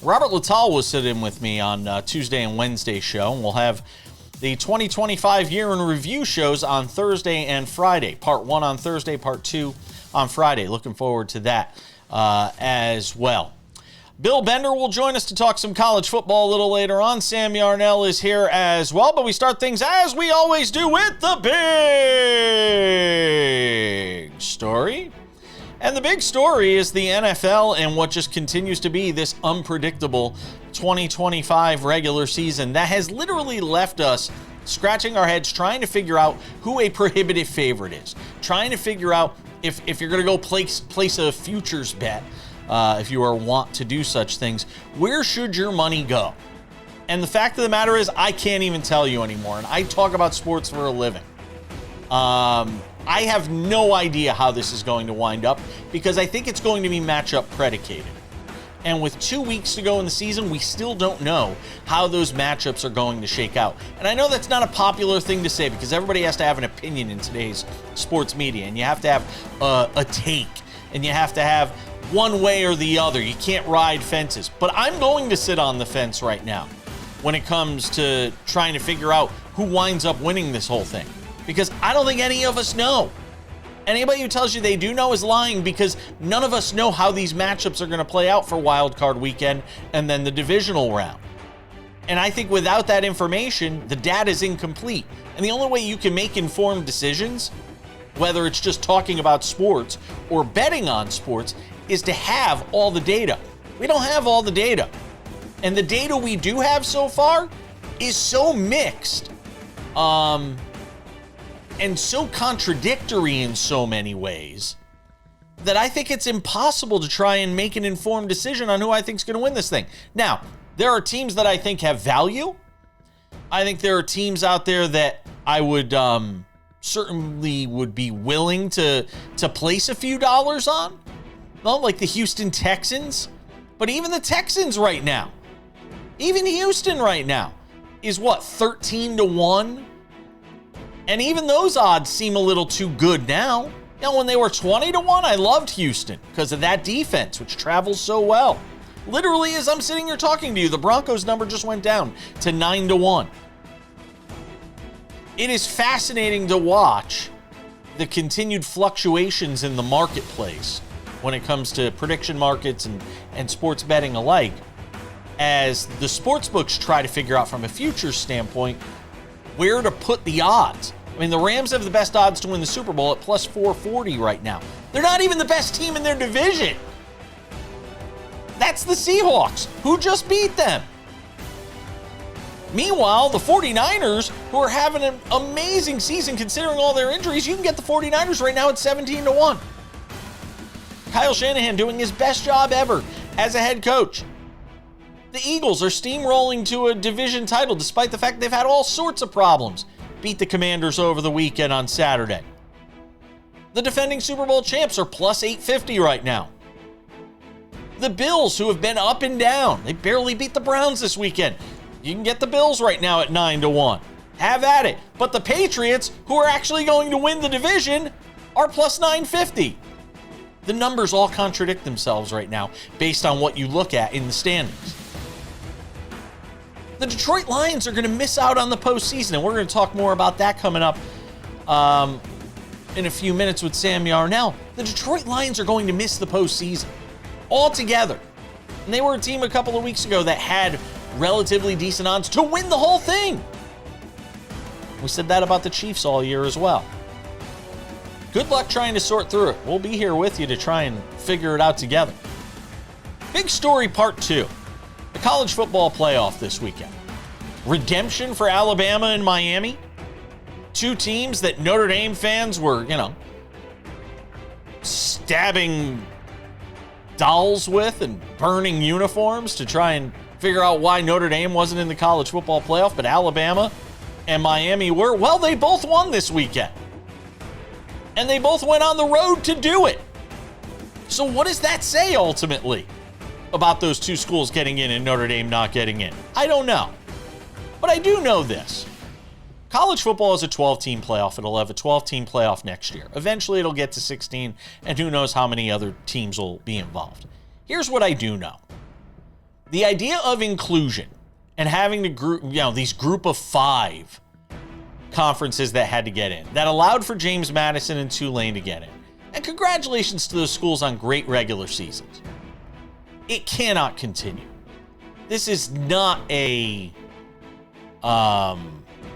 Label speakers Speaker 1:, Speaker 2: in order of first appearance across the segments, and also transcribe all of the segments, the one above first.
Speaker 1: Robert Littall will sit in with me on Tuesday and Wednesday show, and we'll have the 2025 year in review shows on Thursday and Friday. Part 1 on Thursday, Part 2 on Friday. Looking forward to that as well. Bill Bender will join us to talk some college football a little later on. Sam Yarnell is here as well, but we start things as we always do with the big story. And the big story is the NFL and what just continues to be this unpredictable 2025 regular season that has literally left us scratching our heads trying to figure out who a prohibitive favorite is, trying to figure out if you're going to go place a futures bet, if you are wont to do such things, where should your money go? And the fact of the matter is, I can't even tell you anymore. And I talk about sports for a living. I have no idea how this is going to wind up because I think it's going to be matchup predicated. And with 2 weeks to go in the season, we still don't know how those matchups are going to shake out. And I know that's not a popular thing to say because everybody has to have an opinion in today's sports media, and you have to have a take, and you have to have one way or the other. You can't ride fences. But I'm going to sit on the fence right now when it comes to trying to figure out who winds up winning this whole thing. Because I don't think any of us know. Anybody who tells you they do know is lying because none of us know how these matchups are going to play out for Wild Card Weekend and then the divisional round. And I think without that information, the data is incomplete. And the only way you can make informed decisions, whether it's just talking about sports or betting on sports, is to have all the data. We don't have all the data. And the data we do have so far is so mixed. And so contradictory in so many ways that I think it's impossible to try and make an informed decision on who I think is going to win this thing. Now, there are teams that I think have value. I think there are teams out there that I would certainly would be willing to place a few dollars on. Well, like the Houston Texans. But even the Texans right now, even Houston right now, is what, 13-1? And even those odds seem a little too good now. When they were 20-1, I loved Houston because of that defense, which travels so well. Literally, as I'm sitting here talking to you, the Broncos number just went down to 9-1. It is fascinating to watch the continued fluctuations in the marketplace when it comes to prediction markets and sports betting alike, as the sports books try to figure out from a futures standpoint where to put the odds. I mean, the Rams have the best odds to win the Super Bowl at plus 440 right now. They're not even the best team in their division. That's the Seahawks, who just beat them. Meanwhile, the 49ers, who are having an amazing season considering all their injuries, you can get the 49ers right now at 17-1. Kyle Shanahan doing his best job ever as a head coach. The Eagles are steamrolling to a division title despite the fact they've had all sorts of problems. Beat the Commanders over the weekend on Saturday. The defending Super Bowl champs are plus 850 right now. The Bills, who have been up and down, they barely beat the Browns this weekend. You can get the Bills right now at 9-1. Have at it. But the Patriots, who are actually going to win the division, are plus 950. The numbers all contradict themselves right now based on what you look at in the standings. The Detroit Lions are going to miss out on the postseason, and we're going to talk more about that coming up in a few minutes with Sam Yarnell. The Detroit Lions are going to miss the postseason altogether. And they were a team a couple of weeks ago that had relatively decent odds to win the whole thing. We said that about the Chiefs all year as well. Good luck trying to sort through it. We'll be here with you to try and figure it out together. Big story part 2. The college football playoff this weekend. Redemption for Alabama and Miami. Two teams that Notre Dame fans were, stabbing dolls with and burning uniforms to try and figure out why Notre Dame wasn't in the college football playoff, but Alabama and Miami were. Well, they both won this weekend. And they both went on the road to do it. So what does that say ultimately about those two schools getting in and Notre Dame not getting in? I don't know. But I do know this. College football is a 12-team playoff. It'll have a 12-team playoff next year. Eventually, it'll get to 16, and who knows how many other teams will be involved. Here's what I do know. The idea of inclusion and having the group, these group of 5 conferences that had to get in, that allowed for James Madison and Tulane to get in. And congratulations to those schools on great regular seasons. It cannot continue. This is not a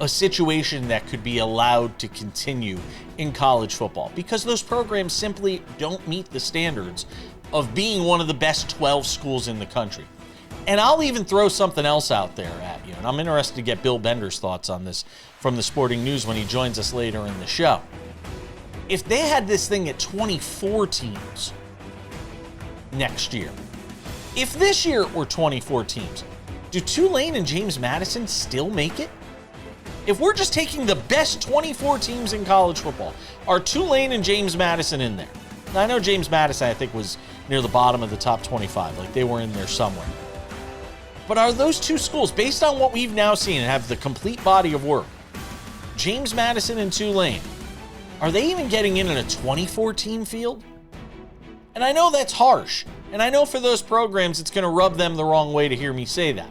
Speaker 1: situation that could be allowed to continue in college football because those programs simply don't meet the standards of being one of the best 12 schools in the country. And I'll even throw something else out there at you, and I'm interested to get Bill Bender's thoughts on this from the Sporting News when he joins us later in the show. If they had this thing at 24 teams next year, if this year it were 24 teams, do Tulane and James Madison still make it? If we're just taking the best 24 teams in college football, are Tulane and James Madison in there? Now, I know James Madison, I think, was near the bottom of the top 25. Like, they were in there somewhere. But are those two schools, based on what we've now seen and have the complete body of work, James Madison and Tulane, are they even getting in a 24-team field? And I know that's harsh. And I know for those programs, it's going to rub them the wrong way to hear me say that.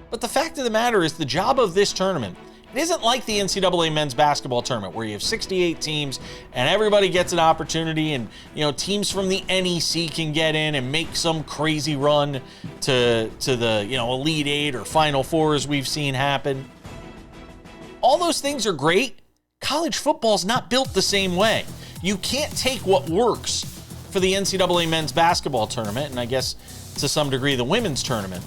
Speaker 1: But the fact of the matter is the job of this tournament, it isn't like the NCAA men's basketball tournament where you have 68 teams and everybody gets an opportunity and, teams from the NEC can get in and make some crazy run to the, Elite Eight or Final Four as we've seen happen. All those things are great. College football's not built the same way. You can't take what works for the NCAA men's basketball tournament, and I guess to some degree the women's tournament,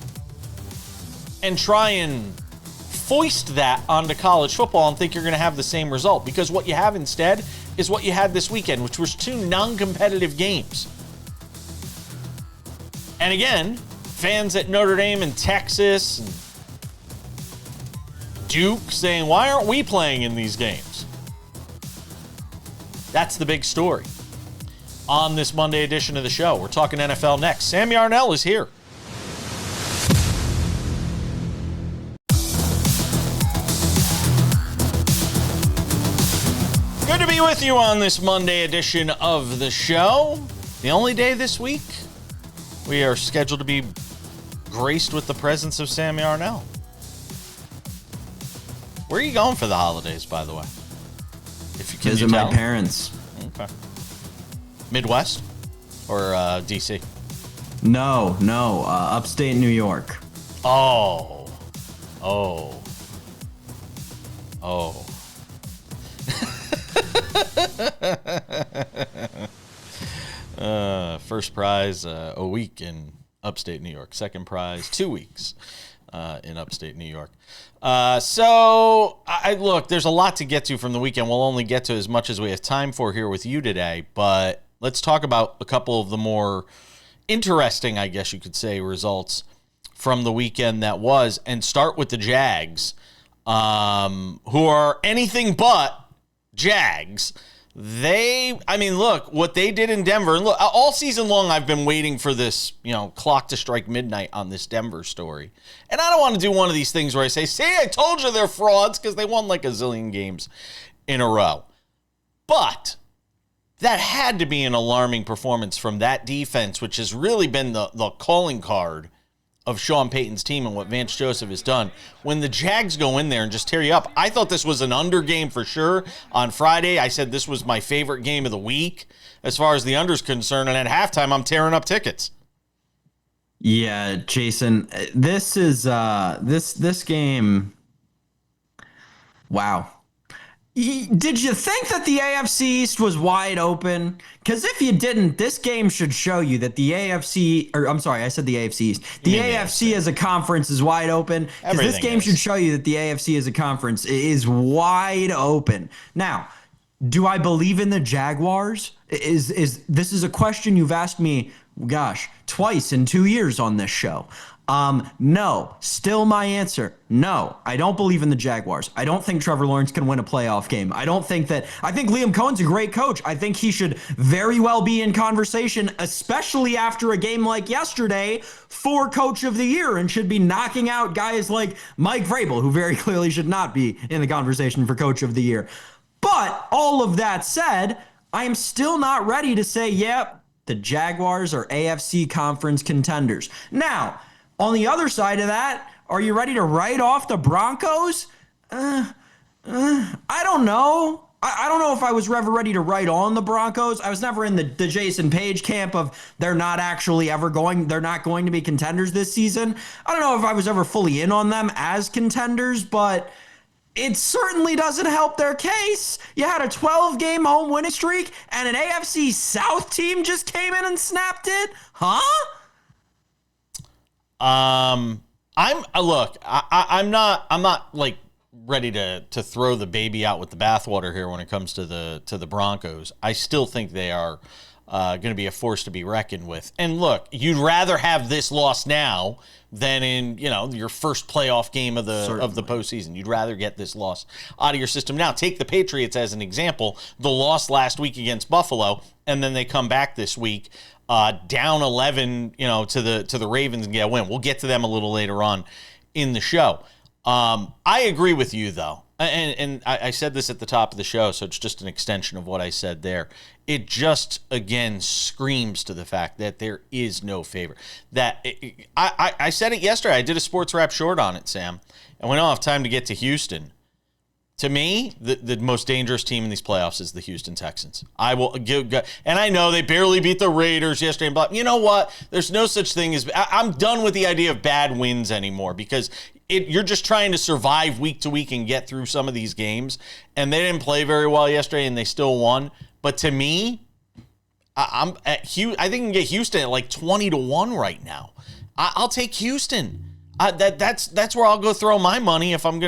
Speaker 1: and try and foist that onto college football and think you're going to have the same result, because what you have instead is what you had this weekend, which was 2 non-competitive games. And again, fans at Notre Dame and Texas and Duke saying, why aren't we playing in these games? That's the big story on this Monday edition of the show. We're talking NFL next. Sam Yarnell is here. Good to be with you on this Monday edition of the show. The only day this week we are scheduled to be graced with the presence of Sam Yarnell. Where are you going for the holidays, by the way? If you can
Speaker 2: visit my parents.
Speaker 1: Okay. Midwest or D.C.?
Speaker 2: No, upstate New York.
Speaker 1: Oh. First prize a week in upstate New York. Second prize 2 weeks in upstate New York. So look, there's a lot to get to from the weekend. We'll only get to as much as we have time for here with you today, but let's talk about a couple of the more interesting, I guess you could say, results from the weekend that was, and start with the Jags, who are anything but Jags. Look, what they did in Denver, and look, all season long I've been waiting for this, clock to strike midnight on this Denver story. And I don't want to do one of these things where I say, see, I told you they're frauds, because they won like a zillion games in a row. But that had to be an alarming performance from that defense, which has really been the calling card of Sean Payton's team and what Vance Joseph has done. When the Jags go in there and just tear you up, I thought this was an under game for sure. On Friday, I said this was my favorite game of the week as far as the under's concerned, and at halftime, I'm tearing up tickets.
Speaker 2: Yeah, Jason, this is this game. Wow. Did you think that the AFC East was wide open? Because if you didn't, this game should show you that the AFC, or I'm sorry, I said the AFC East. The AFC as a conference is wide open. Because this game should show you that the AFC as a conference is wide open. Now, do I believe in the Jaguars? This is a question you've asked me, gosh, twice in 2 years on this show. No, still my answer. No, I don't believe in the Jaguars. I don't think Trevor Lawrence can win a playoff game. I think Liam Cohen's a great coach. I think he should very well be in conversation, especially after a game like yesterday, for Coach of the Year, and should be knocking out guys like Mike Vrabel, who very clearly should not be in the conversation for Coach of the Year. But all of that said, I am still not ready to say, yep, the Jaguars are AFC conference contenders. Now, On the other side of that, are you ready to write off the Broncos? I don't know. I don't know if I was ever ready to write on the Broncos. I was never in the Jason Page camp of they're not going to be contenders this season. I don't know if I was ever fully in on them as contenders, but it certainly doesn't help their case. You had a 12-game home winning streak, and an AFC South team just came in and snapped it? Huh?
Speaker 1: I'm not like ready to throw the baby out with the bathwater here when it comes to the Broncos. I still think they are going to be a force to be reckoned with. And look, you'd rather have this loss now than in your first playoff game of the postseason. You'd rather get this loss out of your system now. Take the Patriots as an example. The loss last week against Buffalo, and then they come back this week down 11, to the Ravens and get a win. We'll get to them a little later on in the show. I agree with you, though. And I said this at the top of the show, so it's just an extension of what I said there. It just, again, screams to the fact that there is no favor. I said it yesterday. I did a SportsWrap short on it, Sam, and we don't have time to get to Houston. To me, the most dangerous team in these playoffs is the Houston Texans. I will give, and I know they barely beat the Raiders yesterday. But you know what? There's no such thing as. I'm done with the idea of bad wins anymore because you're just trying to survive week to week and get through some of these games. And they didn't play very well yesterday, and they still won. But to me, I think I can get Houston at like 20-1 right now. I'll take Houston. That's where I'll go throw my money if I'm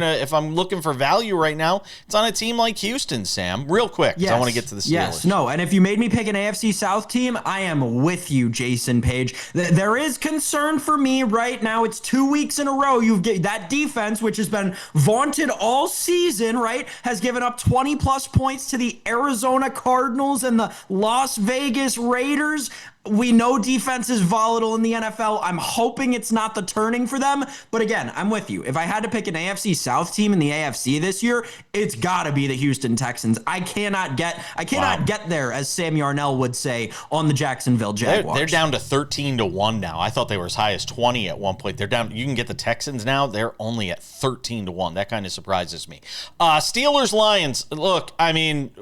Speaker 1: looking for value right now. It's on a team like Houston, Sam. Real quick, because I want to get to the Steelers.
Speaker 2: Yes, no, and if you made me pick an AFC South team, I am with you, Jason Page. There is concern for me right now. It's 2 weeks in a row. You've get that defense, which has been vaunted all season, right, has given up 20-plus points to the Arizona Cardinals and the Las Vegas Raiders. We know defense is volatile in the NFL. I'm hoping it's not the turning for them. But again, I'm with you. If I had to pick an AFC South team in the AFC this year, it's got to be the Houston Texans. I cannot get there, as Sam Yarnell would say, on the Jacksonville Jaguars.
Speaker 1: They're down to 13-1 now. I thought they were as high as 20 at one point. They're down. You can get the Texans now. They're only at 13-1. That kind of surprises me. Steelers Lions. Look, I mean,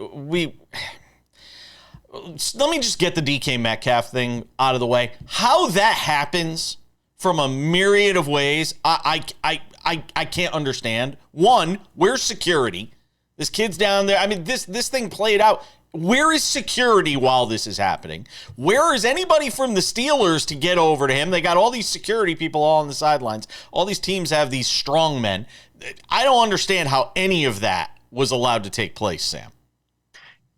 Speaker 1: let me just get the DK Metcalf thing out of the way. How that happens from a myriad of ways, I can't understand. One, where's security? This kid's down there. I mean, this thing played out. Where is security while this is happening? Where is anybody from the Steelers to get over to him? They got all these security people all on the sidelines. All these teams have these strong men. I don't understand how any of that was allowed to take place, Sam.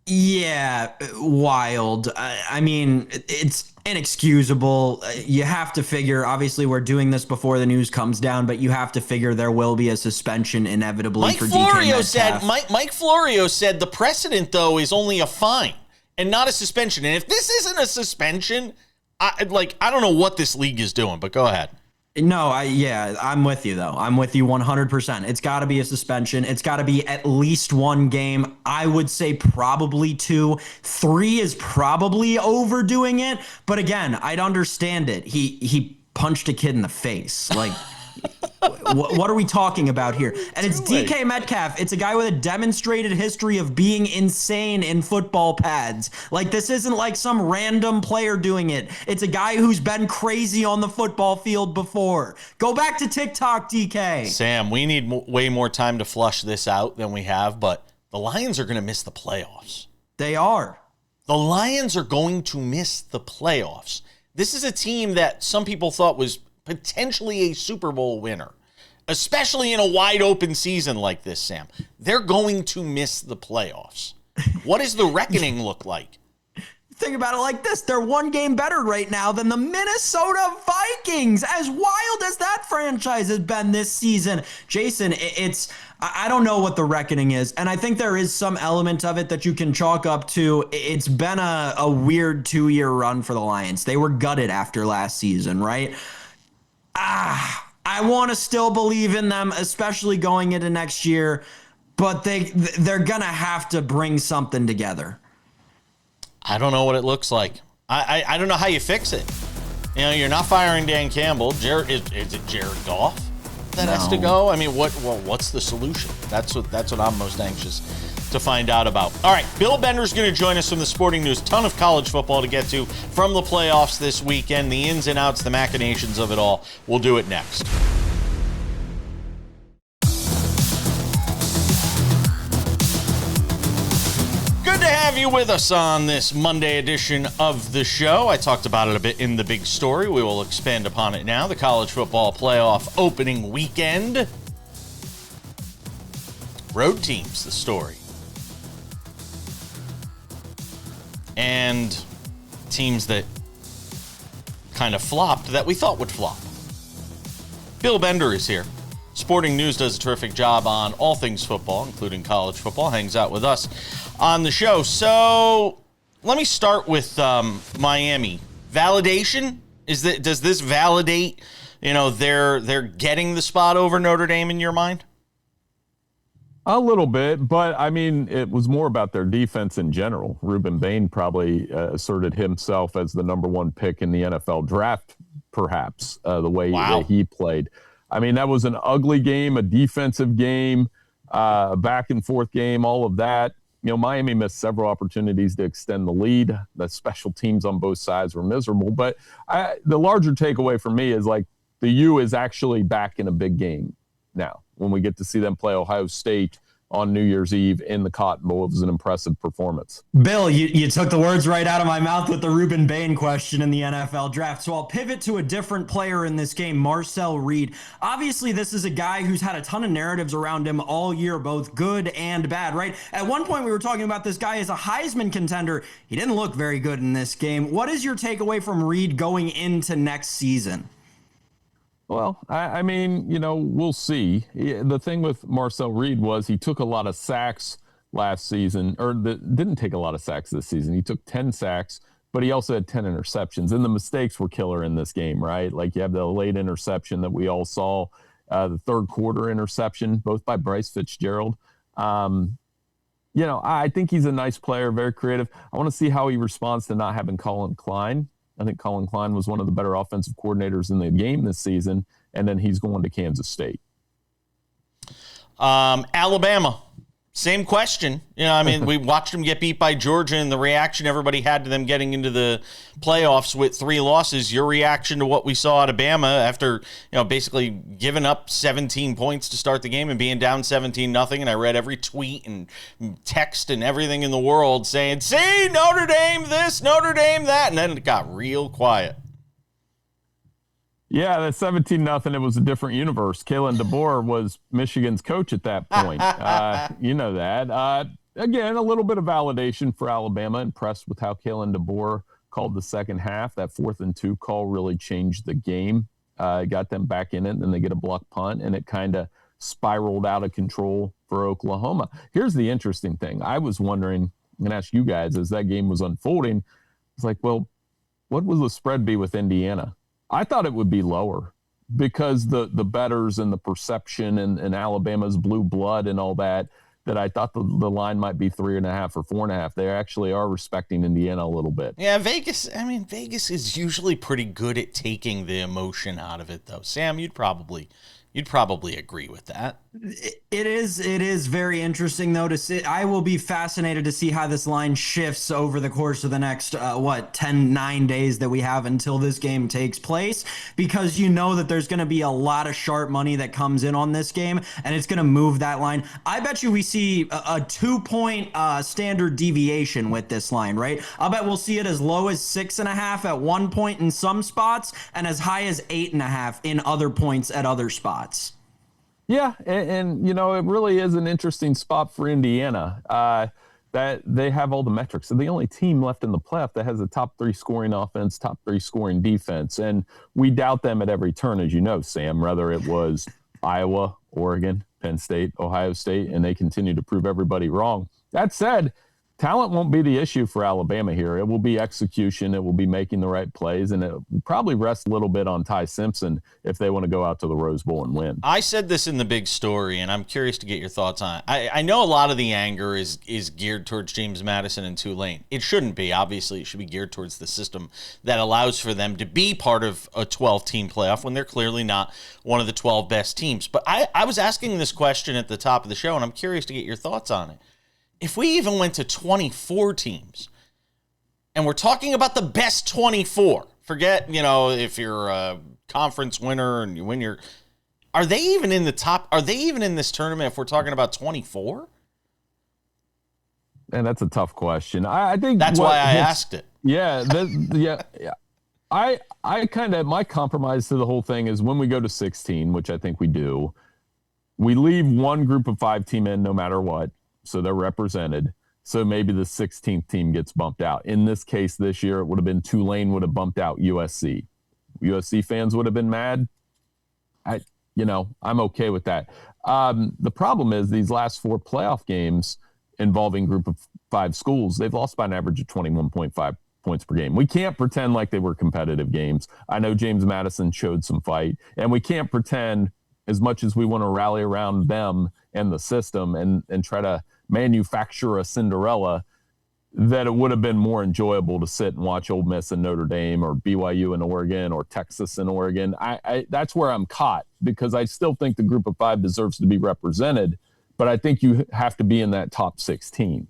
Speaker 2: Yeah, wild. I mean, it's inexcusable. You have to figure, obviously, we're doing this before the news comes down, but you have to figure there will be a suspension inevitably for DK Metcalf.
Speaker 1: Mike Florio said the precedent, though, is only a fine and not a suspension. And if this isn't a suspension, I don't know what this league is doing, but go ahead.
Speaker 2: No, I'm with you, though. I'm with you 100%. It's got to be a suspension. It's got to be at least one game. I would say probably 2. 3 is probably overdoing it. But again, I'd understand it. He punched a kid in the face. Like, what are we talking about here? And it's DK Metcalf. It's a guy with a demonstrated history of being insane in football pads. Like, this isn't like some random player doing it. It's a guy who's been crazy on the football field before. Go back to TikTok, DK.
Speaker 1: Sam, we need way more time to flush this out than we have, but the Lions are going to miss the playoffs.
Speaker 2: They are.
Speaker 1: The Lions are going to miss the playoffs. This is a team that some people thought was potentially a Super Bowl winner, especially in a wide open season like this, Sam. They're going to miss the playoffs. What does the reckoning look like?
Speaker 2: Think about it like this. They're one game better right now than the Minnesota Vikings. As wild as that franchise has been this season. Jason, I don't know what the reckoning is. And I think there is some element of it that you can chalk up to. It's been a weird 2-year run for the Lions. They were gutted after last season, right? I want to still believe in them, especially going into next year, but they're going to have to bring something together.
Speaker 1: I don't know what it looks like. I don't know how you fix it. You're not firing Dan Campbell. Is it Jared Goff that has to go? I mean, what's the solution? That's what I'm most anxious to find out about. All right, Bill Bender's going to join us from the Sporting News. Ton of college football to get to from the playoffs this weekend, the ins and outs, the machinations of it all. We'll do it next. Good to have you with us on this Monday edition of the show. I talked about it a bit in the big story. We will expand upon it now. The college football playoff opening weekend. Road teams, the story. And teams that kind of flopped that we thought would flop. Bill Bender is here. Sporting News does a terrific job on all things football, including college football, hangs out with us on the show. So let me start with Miami. Validation? Does this validate, they're getting the spot over Notre Dame in your mind?
Speaker 3: A little bit, but I mean, it was more about their defense in general. Ruben Bain probably asserted himself as the number one pick in the NFL draft, perhaps, the way that he played. I mean, that was an ugly game, a defensive game, back and forth game, all of that. Miami missed several opportunities to extend the lead. The special teams on both sides were miserable. But the larger takeaway for me is the U is actually back in a big game now. When we get to see them play Ohio State on New Year's Eve in the Cotton Bowl, it was an impressive performance.
Speaker 2: Bill, you took the words right out of my mouth with the Ruben Bain question in the NFL draft. So I'll pivot to a different player in this game, Marcel Reed. Obviously, this is a guy who's had a ton of narratives around him all year, both good and bad, right? At one point, we were talking about this guy as a Heisman contender. He didn't look very good in this game. What is your takeaway from Reed going into next season?
Speaker 3: Well, I mean, we'll see. The thing with Marcel Reed was he took a lot of sacks last season, didn't take a lot of sacks this season. He took 10 sacks, but he also had 10 interceptions. And the mistakes were killer in this game, right? Like you have the late interception that we all saw, the third quarter interception, both by Bryce Fitzgerald. I think he's a nice player, very creative. I want to see how he responds to not having Colin Klein. I think Colin Klein was one of the better offensive coordinators in the game this season, and then he's going to Kansas State.
Speaker 1: Alabama, same question. We watched them get beat by Georgia, and the reaction everybody had to them getting into the playoffs with 3 losses. Your reaction to what we saw at Alabama after, basically giving up 17 points to start the game and being down 17-0. And I read every tweet and text and everything in the world saying, "See, Notre Dame this, Notre Dame that," and then it got real quiet.
Speaker 3: Yeah, that 17-0, it was a different universe. Kalen DeBoer was Michigan's coach at that point. You know that. Again, a little bit of validation for Alabama. Impressed with how Kalen DeBoer called the second half. That 4th and 2 call really changed the game. Got them back in it, and then they get a block punt, and it kind of spiraled out of control for Oklahoma. Here's the interesting thing. I was wondering, I'm going to ask you guys, as that game was unfolding, it's like, well, what will the spread be with Indiana? I thought it would be lower because the bettors and the perception and Alabama's blue blood and all that I thought the line might be 3.5 or 4.5. They actually are respecting Indiana a little bit.
Speaker 1: Yeah, Vegas is usually pretty good at taking the emotion out of it, though. Sam, you'd probably agree with that.
Speaker 2: It is very interesting, though, to see. I will be fascinated to see how this line shifts over the course of the next, 9 days that we have until this game takes place, because that there's going to be a lot of sharp money that comes in on this game, and it's going to move that line. I bet you we see a 2-point standard deviation with this line, right? I'll bet we'll see it as low as 6.5 at one point in some spots and as high as 8.5 in other points at other spots.
Speaker 3: Yeah, and it really is an interesting spot for Indiana. That they have all the metrics. They're the only team left in the playoff that has a top 3 scoring offense, top 3 scoring defense, and we doubt them at every turn, as you know, Sam. Whether it was Iowa, Oregon, Penn State, Ohio State, and they continue to prove everybody wrong. That said, talent won't be the issue for Alabama here. It will be execution. It will be making the right plays, and it will probably rest a little bit on Ty Simpson if they want to go out to the Rose Bowl and win.
Speaker 1: I said this in the big story, and I'm curious to get your thoughts on it. I know a lot of the anger is geared towards James Madison and Tulane. It shouldn't be. Obviously, it should be geared towards the system that allows for them to be part of a 12-team playoff when they're clearly not one of the 12 best teams. But I was asking this question at the top of the show, and I'm curious to get your thoughts on it. If we even went to 24 teams, and we're talking about the best 24, forget, if you're a conference winner and you win your, are they even in the top? Are they even in this tournament if we're talking about 24?
Speaker 3: And that's a tough question. I think
Speaker 1: that's why I asked it.
Speaker 3: Yeah. Yeah. I kind of, my compromise to the whole thing is when we go to 16, which I think we do, we leave one group of 5 team in no matter what. So they're represented. So maybe the 16th team gets bumped out. In this case, this year, it would have been Tulane would have bumped out USC. USC fans would have been mad. I'm okay with that. The problem is these last 4 playoff games involving group of 5 schools, they've lost by an average of 21.5 points per game. We can't pretend like they were competitive games. I know James Madison showed some fight, and we can't pretend as much as we want to rally around them and the system and try to manufacture a Cinderella, that it would have been more enjoyable to sit and watch Ole Miss and Notre Dame or BYU in Oregon or Texas and Oregon. I that's where I'm caught, because I still think the group of 5 deserves to be represented, but I think you have to be in that top 16.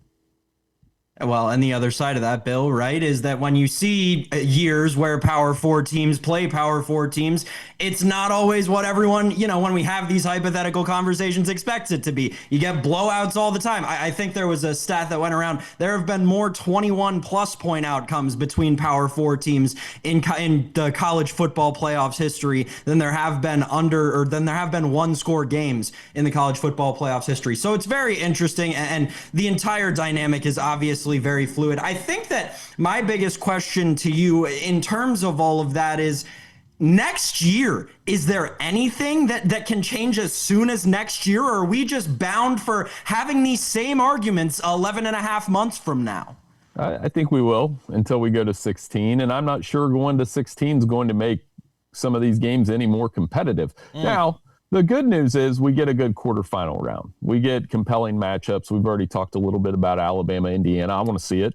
Speaker 2: Well, and the other side of that, Bill, right, is that when you see years where Power 4 teams play Power 4 teams, it's not always what everyone, when we have these hypothetical conversations, expects it to be. You get blowouts all the time. I think there was a stat that went around. There have been more 21-plus point outcomes between Power 4 teams in the college football playoffs history than there have been one-score games in the college football playoffs history. So it's very interesting, and the entire dynamic is obviously very fluid. I think that my biggest question to you in terms of all of that is, next year, is there anything that can change as soon as next year, or are we just bound for having these same arguments 11 and a half months from now?
Speaker 3: I think we will until we go to 16, and I'm not sure going to 16 is going to make some of these games any more competitive. Now, the good news is we get a good quarterfinal round. We get compelling matchups. We've already talked a little bit about Alabama, Indiana. I want to see it.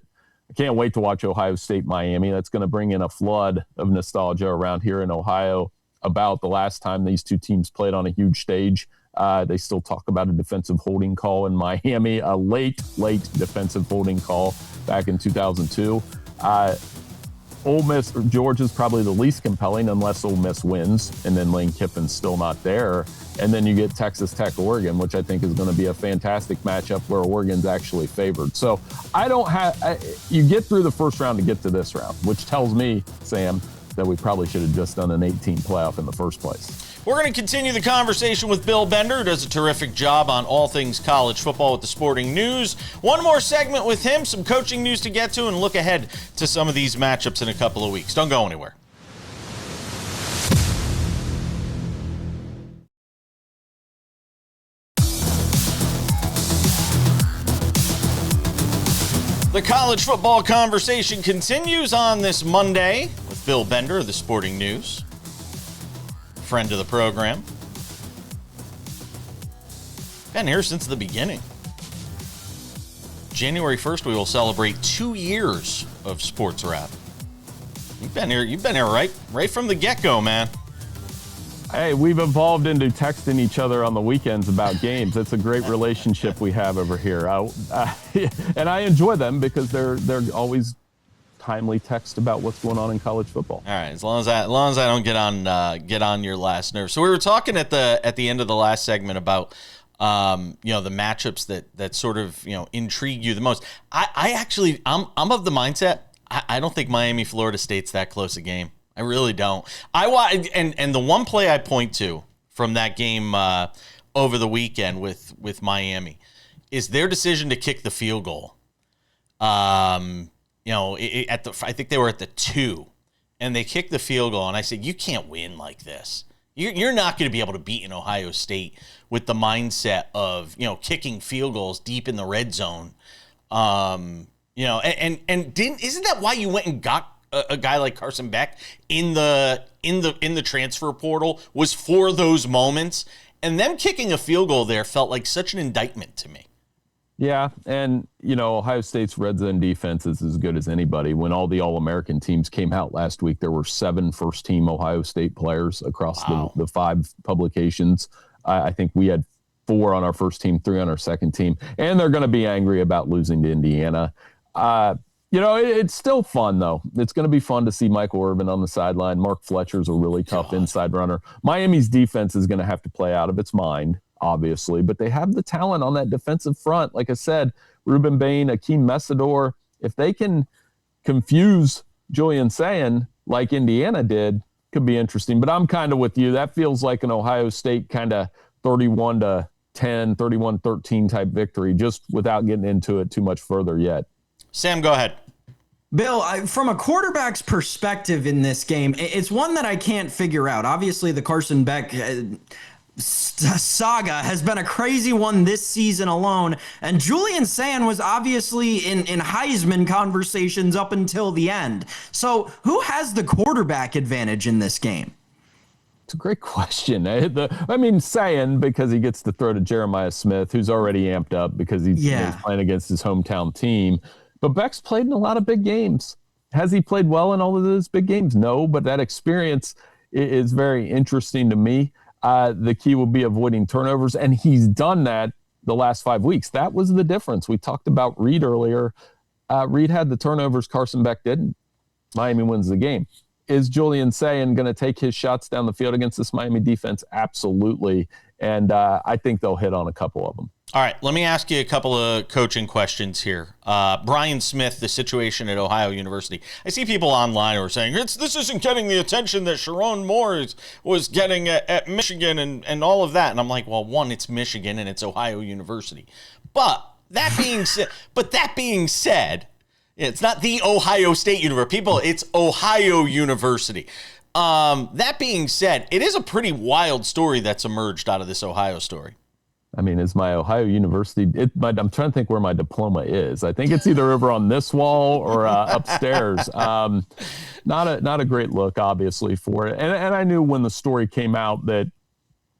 Speaker 3: I can't wait to watch Ohio State, Miami. That's going to bring in a flood of nostalgia around here in Ohio about the last time these 2 teams played on a huge stage. They still talk about a defensive holding call in Miami, a late defensive holding call back in 2002. Ole Miss, Georgia's probably the least compelling unless Ole Miss wins, and then Lane Kiffin's still not there. And then you get Texas Tech, Oregon, which I think is going to be a fantastic matchup where Oregon's actually favored. So you get through the first round to get to this round, which tells me, Sam, that we probably should have just done an 18 playoff in the first place.
Speaker 1: We're going to continue the conversation with Bill Bender, who does a terrific job on all things college football with the Sporting News. One more segment with him, some coaching news to get to, and look ahead to some of these matchups in a couple of weeks. Don't go anywhere. The college football conversation continues on this Monday with Bill Bender of the Sporting News. Friend of the program. Been here since the beginning. January 1st, we will celebrate 2 years of SportsWrap. You've been here right from the get-go, man.
Speaker 3: Hey, we've evolved into texting each other on the weekends about games. It's a great relationship we have over here. And I enjoy them because they're always timely text about what's going on in college football.
Speaker 1: All right, as long as I don't get on your last nerve. So we were talking at the end of the last segment about the matchups that sort of intrigue you the most. I'm of the mindset I don't think Miami Florida State's that close a game. I really don't. And the one play I point to from that game over the weekend with Miami is their decision to kick the field goal. I think they were at the 2, and they kicked the field goal, and I said, you can't win like this. You're not going to be able to beat an Ohio State with the mindset of kicking field goals deep in the red zone Isn't that why you went and got a guy like Carson Beck in the transfer portal, was for those moments? And them kicking a field goal there felt like such an indictment to me.
Speaker 3: Yeah, and, Ohio State's red zone defense is as good as anybody. When all the All-American teams came out last week, there were 7 first-team Ohio State players across the 5 publications. I think we had 4 on our first team, 3 on our second team, and they're going to be angry about losing to Indiana. It's still fun, though. It's going to be fun to see Michael Irvin on the sideline. Mark Fletcher's a really tough inside runner. Miami's defense is going to have to play out of its mind, obviously, but they have the talent on that defensive front. Like I said, Ruben Bain, Akeem Messidor, if they can confuse Julian Sayin like Indiana did, could be interesting. But I'm kind of with you. That feels like an Ohio State kind of 31-10, 31-13 type victory, just without getting into it too much further yet.
Speaker 1: Sam, go ahead.
Speaker 2: Bill, from a quarterback's perspective in this game, it's one that I can't figure out. Obviously, the Carson Beck saga has been a crazy one this season alone, and Julian Sayin was obviously in Heisman conversations up until the end. So who has the quarterback advantage in this game?
Speaker 3: It's a great question. Sayin, because he gets to throw to Jeremiah Smith, who's already amped up because he's playing against his hometown team. But Beck's played in a lot of big games. Has he played well in all of those big games? No, but that experience is very interesting to me. The key will be avoiding turnovers, and he's done that the last 5 weeks. That was the difference. We talked about Reed earlier. Reed had the turnovers. Carson Beck didn't. Miami wins the game. Is Julian Sayin going to take his shots down the field against this Miami defense? Absolutely, and I think they'll hit on a couple of them.
Speaker 1: All right, let me ask you a couple of coaching questions here. Brian Smith, the situation at Ohio University. I see people online who are saying, this isn't getting the attention that Sharon Moore was getting at Michigan and all of that. And I'm like, well, one, it's Michigan and it's Ohio University. But that being said, it's not the Ohio State University. People, it's Ohio University. That being said, it is a pretty wild story that's emerged out of this Ohio story.
Speaker 3: I mean, is my Ohio University, I'm trying to think where my diploma is. I think it's either over on this wall or upstairs. Not a great look, obviously, for it. And I knew when the story came out that,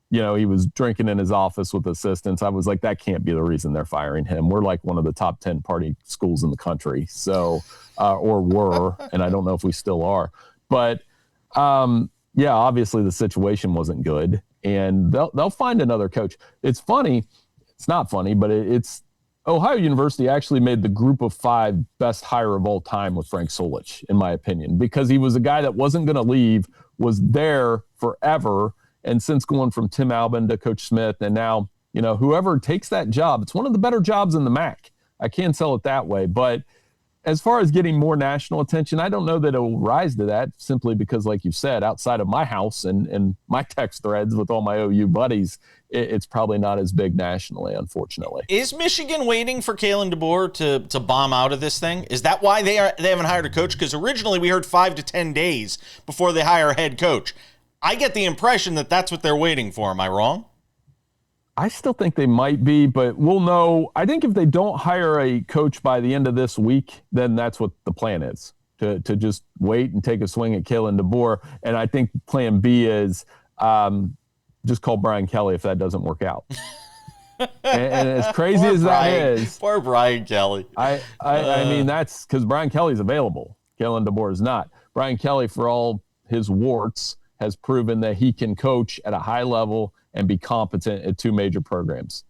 Speaker 3: he was drinking in his office with assistants. I was like, that can't be the reason they're firing him. We're like one of the top 10 party schools in the country. So, or were, and I don't know if we still are. But, obviously the situation wasn't good. And they'll find another coach. It's funny. It's not funny, but it's Ohio University actually made the group of 5 best hire of all time with Frank Solich, in my opinion, because he was a guy that wasn't going to leave, was there forever. And since going from Tim Albin to Coach Smith, and now, whoever takes that job, it's one of the better jobs in the MAC. I can't sell it that way. But as far as getting more national attention, I don't know that it will rise to that, simply because, like you said, outside of my house and my text threads with all my OU buddies, it's probably not as big nationally, unfortunately.
Speaker 1: Is Michigan waiting for Kalen DeBoer to bomb out of this thing? Is that why they haven't hired a coach? Because originally we heard 5 to 10 days before they hire a head coach. I get the impression that that's what they're waiting for. Am I wrong?
Speaker 3: I still think they might be, but we'll know. I think if they don't hire a coach by the end of this week, then that's what the plan is, to just wait and take a swing at Kalen DeBoer. And I think plan B is just call Brian Kelly if that doesn't work out. and as crazy as that is.
Speaker 1: Poor Brian Kelly.
Speaker 3: I mean, that's because Brian Kelly's available. Kalen DeBoer is not. Brian Kelly, for all his warts, has proven that he can coach at a high level and be competent at 2 major programs.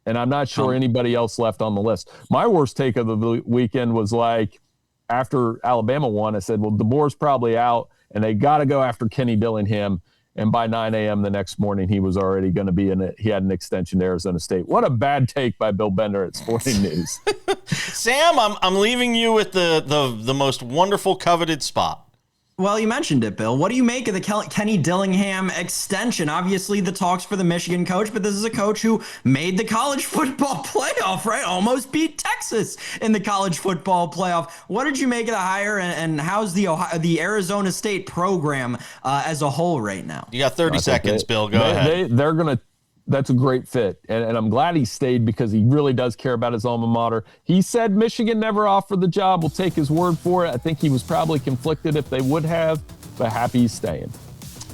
Speaker 3: And I'm not sure anybody else left on the list. My worst take of the weekend was like, after Alabama won, I said, well, DeBoer's probably out, and they got to go after Kenny Dillingham. And by 9 a.m. the next morning, he was already going to be in it. He had an extension to Arizona State. What a bad take by Bill Bender at Sporting News.
Speaker 1: Sam, I'm leaving you with the most wonderful coveted spot.
Speaker 2: Well, you mentioned it, Bill. What do you make of the Kenny Dillingham extension? Obviously, the talks for the Michigan coach, but this is a coach who made the college football playoff, right? Almost beat Texas in the college football playoff. What did you make of the hire, and how's the Arizona State program as a whole right now?
Speaker 1: You got 30 seconds, Bill. Go ahead.
Speaker 3: They're going to that's a great fit. And I'm glad he stayed because he really does care about his alma mater. He said Michigan never offered the job. We'll take his word for it. I think he was probably conflicted if they would have, but happy he's staying.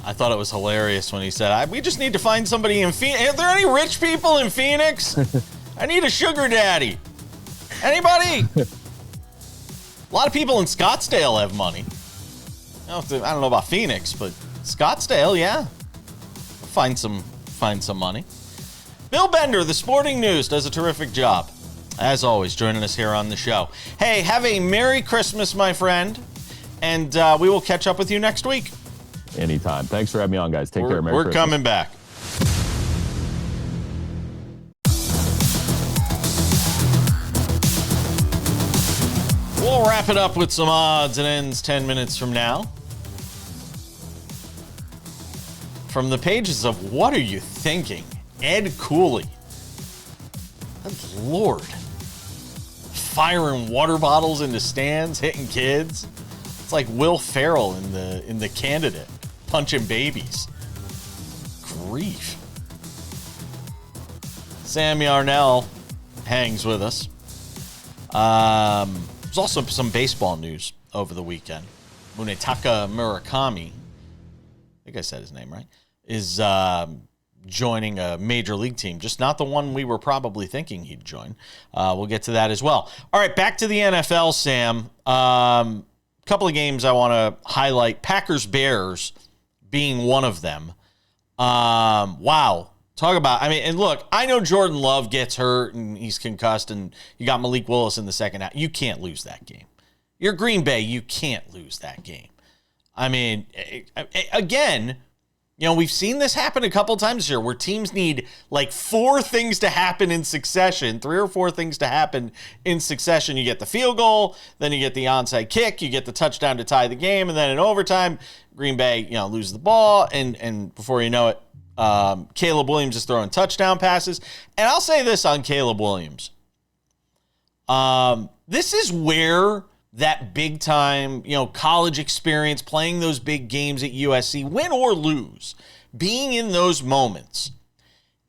Speaker 1: I thought it was hilarious when he said, we just need to find somebody in Phoenix. Are there any rich people in Phoenix? I need a sugar daddy. Anybody? A lot of people in Scottsdale have money. I don't know about Phoenix, but Scottsdale, yeah. Find some money. Bill Bender, the Sporting News, does a terrific job. As always, joining us here on the show. Hey, have a Merry Christmas, my friend, and we will catch up with you next week.
Speaker 3: Anytime. Thanks for having me on, guys. Take care. Merry Christmas.
Speaker 1: We're coming back. We'll wrap it up with some odds and ends 10 minutes from now. From the pages of What Are You Thinking? Ed Cooley. Good Lord. Firing water bottles into stands, hitting kids. It's like Will Ferrell in the Candidate, punching babies. Grief. Sam Yarnell hangs with us. There's also some baseball news over the weekend. Munetaka Murakami, I think I said his name right, is joining a major league team. Just not the one we were probably thinking he'd join. We'll get to that as well. All right, back to the NFL, Sam. Couple of games I want to highlight. Packers-Bears being one of them. Wow. Talk about, and look, I know Jordan Love gets hurt and he's concussed and you got Malik Willis in the second half. You can't lose that game. You're Green Bay. You can't lose that game. Again, we've seen this happen a couple times this year where teams need like 4 things to happen in succession, 3 or 4 things to happen in succession. You get the field goal, then you get the onside kick, you get the touchdown to tie the game, and then in overtime, Green Bay, loses the ball, and before you know it, Caleb Williams is throwing touchdown passes. And I'll say this on Caleb Williams. This is where that big time, college experience, playing those big games at USC, win or lose, being in those moments,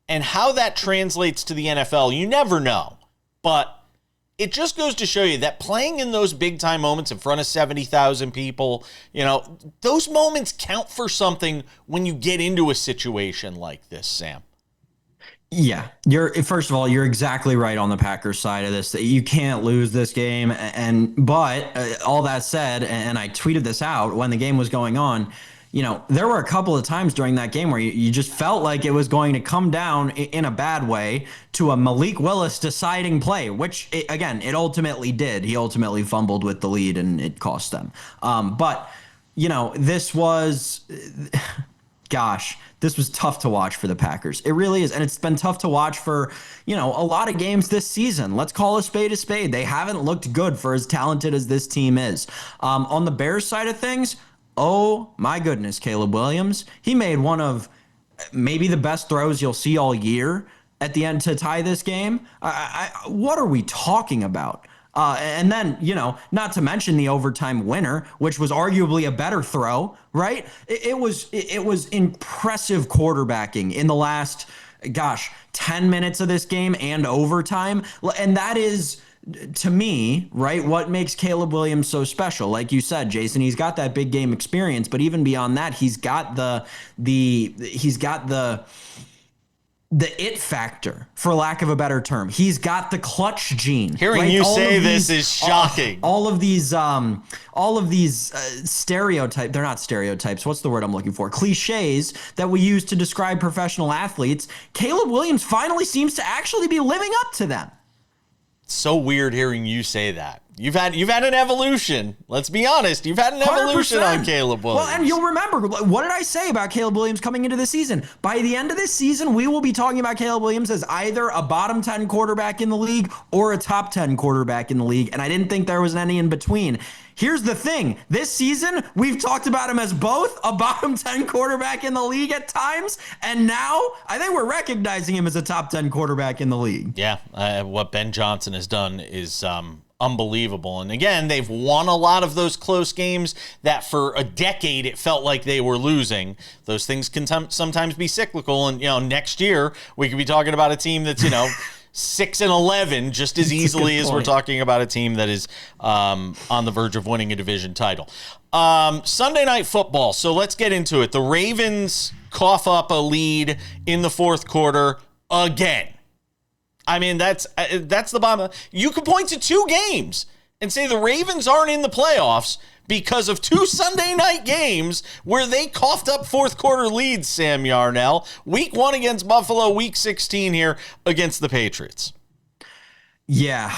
Speaker 1: and how that translates to the NFL, you never know. But it just goes to show you that playing in those big time moments in front of 70,000 people, those moments count for something when you get into a situation like this, Sam.
Speaker 2: Yeah, first of all, you're exactly right on the Packers side of this. That you can't lose this game, but all that said, and I tweeted this out when the game was going on. There were a couple of times during that game where you just felt like it was going to come down in a bad way to a Malik Willis deciding play, which it ultimately did. He ultimately fumbled with the lead and it cost them. But this was. Gosh, this was tough to watch for the Packers. It really is. And it's been tough to watch for, a lot of games this season. Let's call a spade a spade. They haven't looked good for as talented as this team is. On the Bears side of things, oh my goodness, Caleb Williams. He made one of maybe the best throws you'll see all year at the end to tie this game. What are we talking about? And then, not to mention the overtime winner, which was arguably a better throw, right? It was impressive quarterbacking in the last, 10 minutes of this game and overtime. And that is, to me, right, what makes Caleb Williams so special. Like you said, Jason, he's got that big game experience, but even beyond that, he's got the it factor, for lack of a better term. He's got the clutch gene.
Speaker 1: Hearing you say this is shocking.
Speaker 2: All of these stereotypes, they're not stereotypes. What's the word I'm looking for? Cliches that we use to describe professional athletes. Caleb Williams finally seems to actually be living up to them.
Speaker 1: It's so weird hearing you say that. You've had an evolution. Let's be honest. You've had an evolution 100%. On Caleb Williams.
Speaker 2: Well, and you'll remember, what did I say about Caleb Williams coming into the season? By the end of this season, we will be talking about Caleb Williams as either a bottom 10 quarterback in the league or a top 10 quarterback in the league. And I didn't think there was any in between. Here's the thing. This season, we've talked about him as both a bottom 10 quarterback in the league at times, and now I think we're recognizing him as a top 10 quarterback in the league.
Speaker 1: Yeah, what Ben Johnson has done is unbelievable. And again, they've won a lot of those close games that for a decade it felt like they were losing. Those things can sometimes be cyclical. And, next year we could be talking about a team that's, 6-11 just as easily as we're talking about a team that is on the verge of winning a division title. Sunday Night Football. So let's get into it. The Ravens cough up a lead in the fourth quarter again. I mean, that's the bottom. You could point to two games and say the Ravens aren't in the playoffs because of two Sunday night games where they coughed up fourth quarter leads, Sam Yarnell. Week 1 against Buffalo, week 16 here against the Patriots.
Speaker 2: Yeah,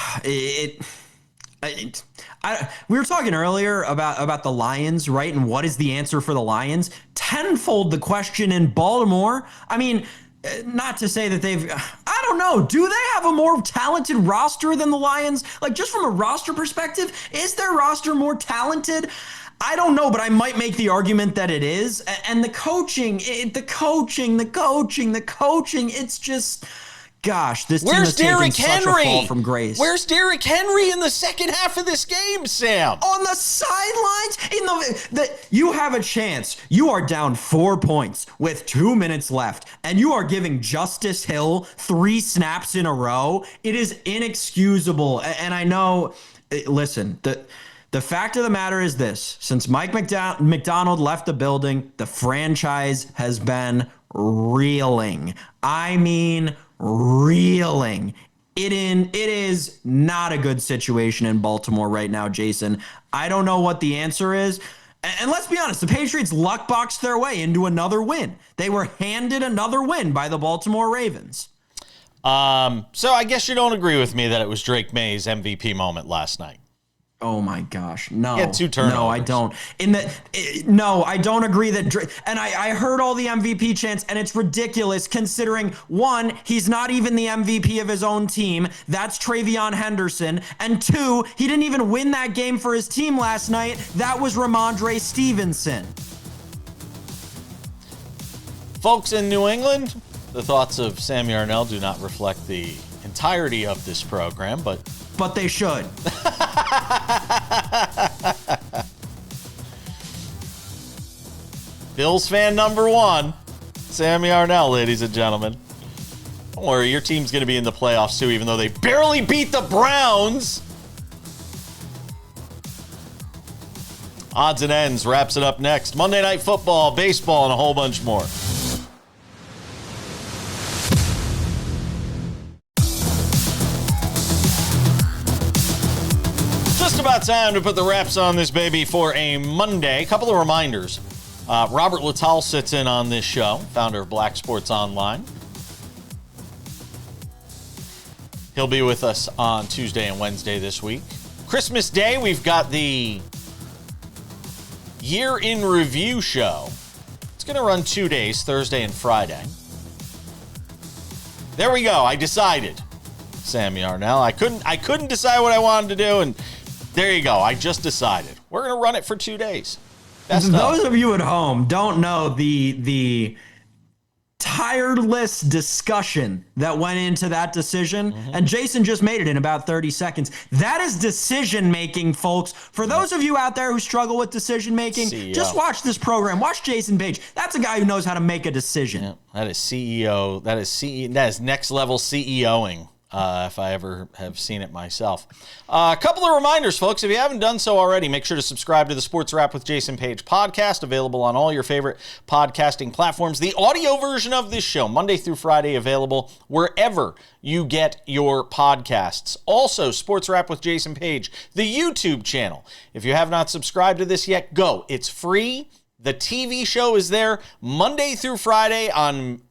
Speaker 2: we were talking earlier about the Lions, right? And what is the answer for the Lions? Tenfold the question in Baltimore. I mean, not to say that I don't know. Do they have a more talented roster than the Lions? Like, just from a roster perspective, is their roster more talented? I don't know, but I might make the argument that it is. And the coaching, it's just... Gosh, this team has taken such a fall from grace.
Speaker 1: Where's Derrick Henry in the second half of this game, Sam?
Speaker 2: On the sidelines? You have a chance. You are down 4 points with 2 minutes left, and you are giving Justice Hill 3 snaps in a row. It is inexcusable. And I know, listen, the fact of the matter is this. Since Mike McDonald left the building, the franchise has been reeling. I mean, reeling. It is not a good situation in Baltimore right now, Jason. I don't know what the answer is. And let's be honest, the Patriots luck boxed their way into another win. They were handed another win by the Baltimore Ravens.
Speaker 1: So I guess you don't agree with me that it was Drake May's MVP moment last night.
Speaker 2: Oh my gosh, no.
Speaker 1: He had 2 turnovers.
Speaker 2: No, I don't. No, I don't agree that. And I heard all the MVP chants, and it's ridiculous considering, one, he's not even the MVP of his own team. That's Travion Henderson. And 2, he didn't even win that game for his team last night. That was Ramondre Stevenson.
Speaker 1: Folks in New England, the thoughts of Sam Yarnell do not reflect the entirety of this program, but
Speaker 2: they should.
Speaker 1: Bills fan number 1, Sam Yarnell, ladies and gentlemen. Don't worry, your team's going to be in the playoffs too, even though they barely beat the Browns. Odds and Ends wraps it up next. Monday Night Football, baseball, and a whole bunch more. Just about time to put the wraps on this baby for a Monday. A couple of reminders. Robert Littall sits in on this show, founder of Black Sports Online. He'll be with us on Tuesday and Wednesday this week. Christmas Day, we've got the Year in Review show. It's going to run 2 days, Thursday and Friday. There we go. I decided, Sam Yarnell. I couldn't decide what I wanted to do, and there you go. I just decided. We're going to run it for 2 days.
Speaker 2: Those of you at home don't know the tireless discussion that went into that decision. And Jason just made it in about 30 seconds. That is decision making, folks. For those of you out there who struggle with decision making, just watch this program. Watch Jason Page. That's a guy who knows how to make a decision.
Speaker 1: Yeah, that is CEO. That is next level CEOing. If I ever have seen it myself. A couple of reminders, folks. If you haven't done so already, make sure to subscribe to the Sports Wrap with Jason Page podcast, available on all your favorite podcasting platforms. The audio version of this show, Monday through Friday, available wherever you get your podcasts. Also, Sports Wrap with Jason Page, the YouTube channel. If you have not subscribed to this yet, go. It's free. The TV show is there Monday through Friday on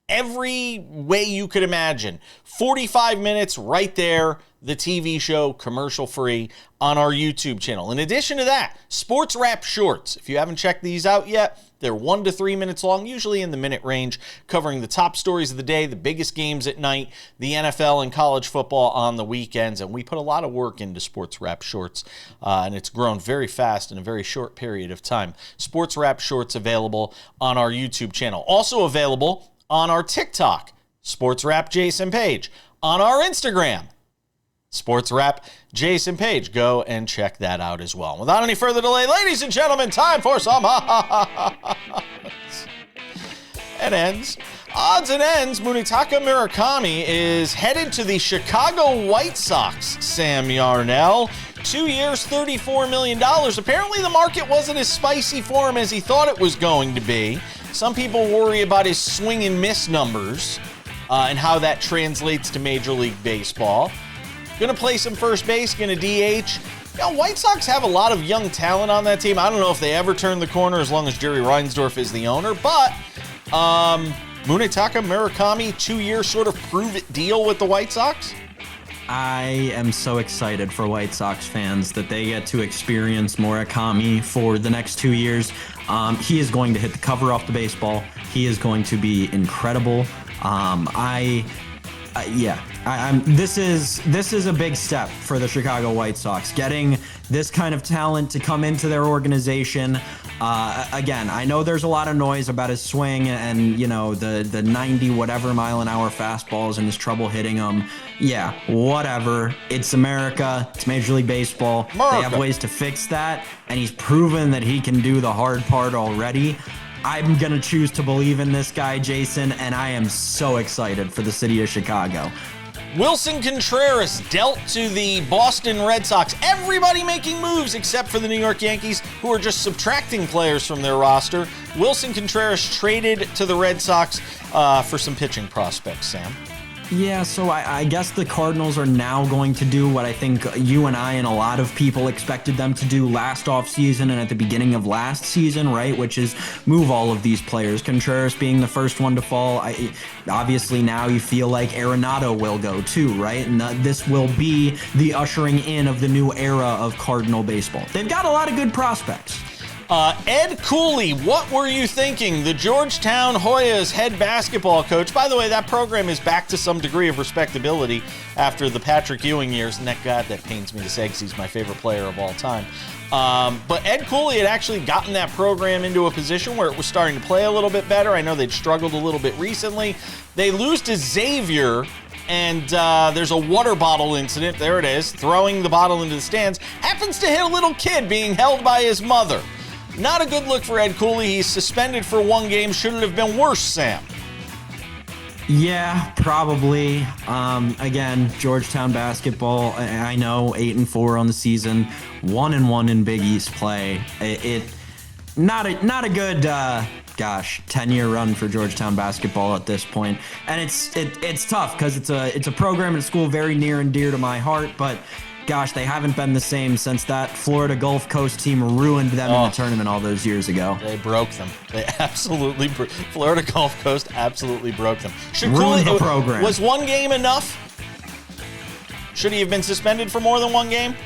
Speaker 1: every way you could imagine. 45 minutes right there, the TV show, commercial free on our YouTube channel. In addition to that, Sports Wrap Shorts. If you haven't checked these out yet, they're 1 to 3 minutes long, usually in the minute range, covering the top stories of the day, the biggest games at night, the NFL and college football on the weekends. And we put a lot of work into Sports Wrap Shorts, and it's grown very fast in a very short period of time. Sports Wrap Shorts available on our YouTube channel. Also available on our TikTok, Sports Wrap Jason Page. On our Instagram, SportsWrap, Jason Page. Go and check that out as well. Without any further delay, ladies and gentlemen, time for some odds and ends. Munetaka Murakami is headed to the Chicago White Sox. Sam Yarnell, 2 years, $34 million. Apparently the market wasn't as spicy for him as he thought it was going to be. Some people worry about his swing and miss numbers and how that translates to Major League Baseball. Going to play some first base, going to DH. White Sox have a lot of young talent on that team. I don't know if they ever turn the corner as long as Jerry Reinsdorf is the owner, but Munetaka Murakami, 2 year sort of prove-it deal with the White Sox?
Speaker 2: I am so excited for White Sox fans that they get to experience Murakami for the next 2 years. He is going to hit the cover off the baseball. He is going to be incredible. This is a big step for the Chicago White Sox, getting this kind of talent to come into their organization. Again, I know there's a lot of noise about his swing and, the 90 whatever mile an hour fastballs and his trouble hitting them. Yeah, whatever. It's America. It's Major League Baseball. They have ways to fix that, and he's proven that he can do the hard part already. I'm going to choose to believe in this guy, Jason, and I am so excited for the city of Chicago.
Speaker 1: Wilson Contreras dealt to the Boston Red Sox. Everybody making moves except for the New York Yankees, who are just subtracting players from their roster. Wilson Contreras traded to the Red Sox for some pitching prospects, Sam.
Speaker 2: Yeah, so I guess the Cardinals are now going to do what I think you and I and a lot of people expected them to do last offseason and at the beginning of last season, right? Which is move all of these players. Contreras being the first one to fall. Obviously now you feel like Arenado will go too, right? And this will be the ushering in of the new era of Cardinal baseball. They've got a lot of good prospects.
Speaker 1: Ed Cooley, what were you thinking? The Georgetown Hoyas head basketball coach. By the way, that program is back to some degree of respectability after the Patrick Ewing years. And that pains me to say because he's my favorite player of all time. But Ed Cooley had actually gotten that program into a position where it was starting to play a little bit better. I know they'd struggled a little bit recently. They lose to Xavier, and there's a water bottle incident. There it is, throwing the bottle into the stands. Happens to hit a little kid being held by his mother. Not a good look for Ed Cooley. He's suspended for 1 game. Should it have been worse, Sam?
Speaker 2: Yeah, probably. Again, Georgetown basketball, I know 8-4 on the season, 1-1 in Big East play. Not a good 10-year run for Georgetown basketball at this point. And it's tough because it's a program and a school very near and dear to my heart, but gosh, they haven't been the same since that Florida Gulf Coast team ruined them in the tournament all those years ago.
Speaker 1: They broke them. They absolutely Florida Gulf Coast absolutely broke them.
Speaker 2: Ruined the program.
Speaker 1: Was 1 game enough? Should he have been suspended for more than 1 game?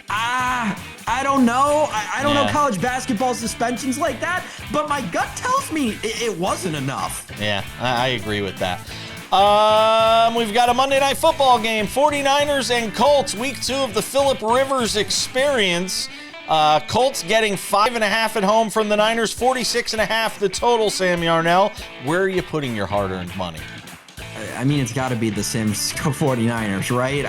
Speaker 2: I don't know. I don't know college basketball suspensions like that, but my gut tells me it wasn't enough.
Speaker 1: Yeah, I agree with that. We've got a Monday Night Football game. 49ers and Colts, week 2 of the Phillip Rivers experience. Colts getting 5.5 at home from the Niners, 46.5 the total, Sam Yarnell. Where are you putting your hard-earned money?
Speaker 2: I mean, it's got to be the San Francisco 49ers, right?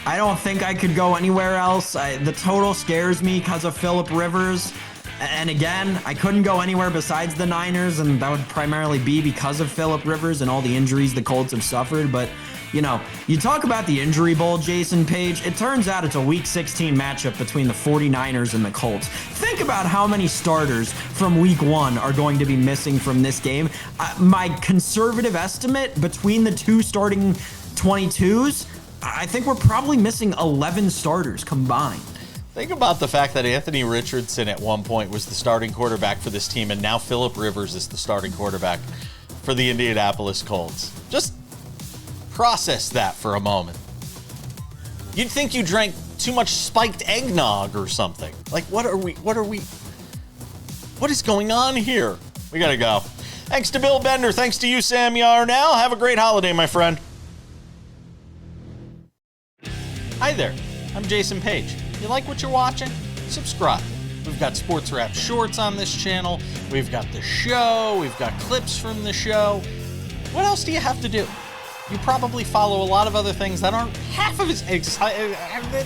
Speaker 2: I don't think I could go anywhere else. The total scares me because of Phillip Rivers. And again, I couldn't go anywhere besides the Niners, and that would primarily be because of Phillip Rivers and all the injuries the Colts have suffered. But, you talk about the injury bowl, Jason Page. It turns out it's a Week 16 matchup between the 49ers and the Colts. Think about how many starters from Week 1 are going to be missing from this game. My conservative estimate between the two starting 22s, I think we're probably missing 11 starters combined.
Speaker 1: Think about the fact that Anthony Richardson at one point was the starting quarterback for this team, and now Phillip Rivers is the starting quarterback for the Indianapolis Colts. Just process that for a moment. You'd think you drank too much spiked eggnog or something. Like, what is going on here? We gotta go. Thanks to Bill Bender. Thanks to you, Sam Yarnell. Have a great holiday, my friend. Hi there. I'm Jason Page. You like what you're watching? Subscribe. We've got SportsWrap shorts on this channel. We've got the show. We've got clips from the show. What else do you have to do? you probably follow a lot of other things that aren't half of as exciting.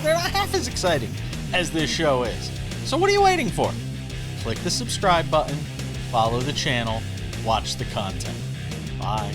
Speaker 1: They're not half as exciting as this show is. So what are you waiting for? Click the subscribe button, follow the channel, watch the content. Bye.